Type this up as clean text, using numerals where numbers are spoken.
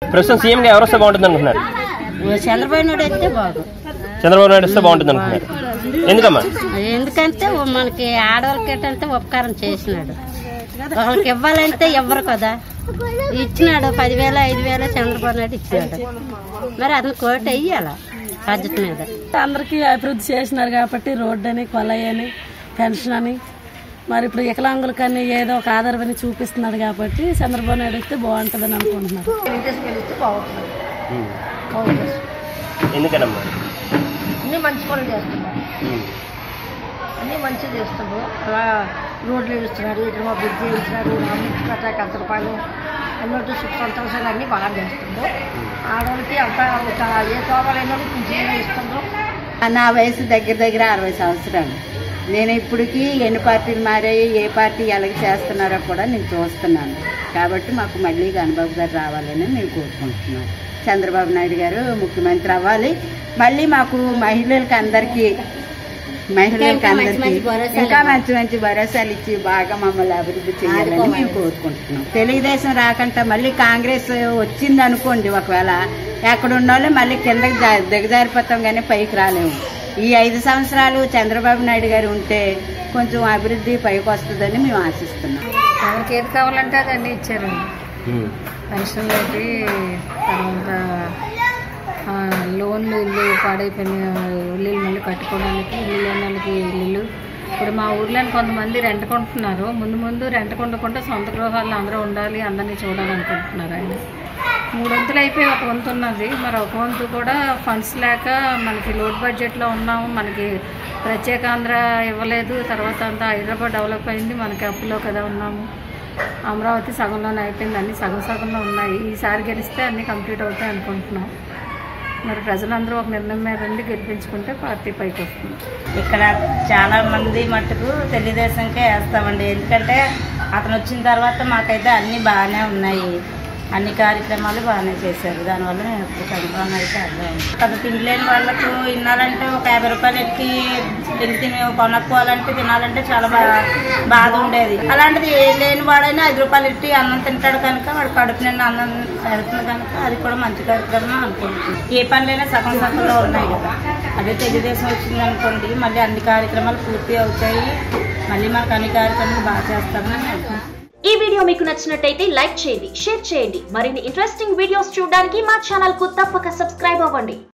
ప్రస్తుతం సీఎంగా ఎవరు వస్తే బాగుంటుంది అనుకుంటున్నారు? చంద్రబాబు నాయుడు అయితే బాగుంది. చంద్రబాబు నాయుడు వస్తే బాగుంటుంది అనుకుంటున్నారు. ఎందుకమ్మా? ఎందుకంటే మనకి ఆడవాళ్ళకి ఏంటంటే ఉపకారం చేసినాడు. వాళ్ళకి ఇవ్వాలంటే ఇవ్వరు కదా, ఇచ్చినాడు 10,000 5,000 చంద్రబాబు నాయుడు ఇచ్చినాడు. మరి అతను కోటి వెయ్యాల బాధ్యత మీద. అందరికీ అభివృద్ధి చేసినారు కాబట్టి రోడ్డు అని, కొలయి అని, పెన్షన్ అని, మరి ఇప్పుడు వికలాంగులకని ఏదో ఒక ఆధారమని చూపిస్తున్నాడు కాబట్టి చంద్రబాబు నాయుడు వస్తే బాగుంటుందని అనుకుంటున్నారు. ఎందుకనమ్మా? అన్నీ మంచి పనులు చేస్తున్నారు, అన్నీ మంచిగా చేస్తున్నారు. అలా రోడ్లు వేస్తున్నారు, ఇక్కడ మా బ్రిడ్జ్ వేస్తున్నారు, అమ్మించుకుంటా 10 రూపాయలు అన్నట్టు సుఖ సంతోషాలు అన్నీ బాగా చేస్తున్నారు. ఆడవాళ్ళకి అంతా ఏ తోగలైనా పింఛన్ ఇస్తున్నారు. నా వయసు దగ్గర 60 సంవత్సరాలు. నేను ఇప్పటికీ ఎన్ని పార్టీలు మారాయి, ఏ పార్టీ ఎలాగ చేస్తున్నారో కూడా నేను చూస్తున్నాను. కాబట్టి మాకు మళ్ళీ గణబాబు గారు రావాలని మేము కోరుకుంటున్నాం. చంద్రబాబు నాయుడు గారు ముఖ్యమంత్రి అవ్వాలి. మళ్ళీ మాకు మహిళలకి అందరికీ ఇంకా మంచి మంచి భరోసాలు ఇచ్చి బాగా మమ్మల్ని అభివృద్ధి చేయాలని మేము కోరుకుంటున్నాం. తెలుగుదేశం రాకుండా మళ్ళీ కాంగ్రెస్ వచ్చింది అనుకోండి, ఒకవేళ ఎక్కడ ఉన్నోళ్ళు మళ్ళీ కిందకి దిగజారిపోతాం కానీ పైకి రాలేము. ఈ 5 సంవత్సరాలు చంద్రబాబు నాయుడు గారు ఉంటే కొంచెం అభివృద్ధి పైకి వస్తుందని మేము ఆశిస్తున్నాం. ఎవరికి ఏది కావాలంటే అదన్నీ ఇచ్చారండి. పెన్షన్ పెట్టి తర్వాత లోన్లు, ఇల్లు పాడైపోయిన ఇల్లు మళ్ళీ కట్టుకోవడానికి, ఇల్లు లేని వాళ్ళకి ఇల్లు. ఇప్పుడు మా ఊర్లోని కొంతమంది రెంట్ కొంటున్నారు. ముందు రెంట్ కొండకుండా సొంత గృహాల్లో అందరూ ఉండాలి, అందరినీ చూడాలనుకుంటున్నారు. ఆయన 3 వంతులు అయిపోయి 1 వంతు ఉన్నది. మరి 1 వంతు కూడా ఫండ్స్ లేక మనకి లోడ్ బడ్జెట్లో ఉన్నాము. మనకి ప్రత్యేక ఆంధ్ర ఇవ్వలేదు. తర్వాత అంతా హైదరాబాద్ డెవలప్ అయింది, మనకి అప్పులో కదా ఉన్నాము. అమరావతి సగంలోనే అయిపోయింది, అన్నీ సగంలో ఉన్నాయి. ఈసారి గెలిస్తే అన్నీ కంప్లీట్ అవుతాయి అనుకుంటున్నాం. మరి ప్రజలందరూ ఒక నిర్ణయం మీద ఉండి గెలిపించుకుంటే పార్టీ పైకి వస్తుంది. ఇక్కడ చాలా మంది మట్టుకు తెలుగుదేశంకే వేస్తామండి. ఎందుకంటే అతను వచ్చిన తర్వాత మాకైతే అన్నీ బాగానే ఉన్నాయి, అన్ని కార్యక్రమాలు బాగానే చేశారు. దానివల్ల నేను ఇప్పుడు చంద్రబాబు అయితే అర్థం. కదా తిండి లేని వాళ్ళకు వినాలంటే ఒక 50 రూపాయలు ఎక్కి కొనుక్కోవాలంటే తినాలంటే చాలా బాధ ఉండేది. అలాంటిది లేని వాడైనా 5 రూపాయలు ఎట్టి అన్నం తింటాడు కనుక వాడు కడుపు నిండా అన్నం వెళ్తుంది కనుక అది కూడా మంచి కార్యక్రమం అనుకుంటుంది. ఏ పనులైనా సగంలో ఉన్నాయి కదా. అదే తెలుగుదేశం వచ్చింది అనుకోండి, మళ్ళీ అన్ని కార్యక్రమాలు పూర్తి అవుతాయి, మళ్ళీ మాకు అన్ని కార్యక్రమాలు బాగా చేస్తామని అనుకుంటున్నాం. ఈ వీడియో మీకు నచ్చినట్టయితే లైక్ చేయండి, షేర్ చేయండి. మరిన్ని ఇంట్రెస్టింగ్ వీడియోస్ చూడడానికి మా ఛానల్ కు తప్పక సబ్స్క్రైబ్ అవ్వండి.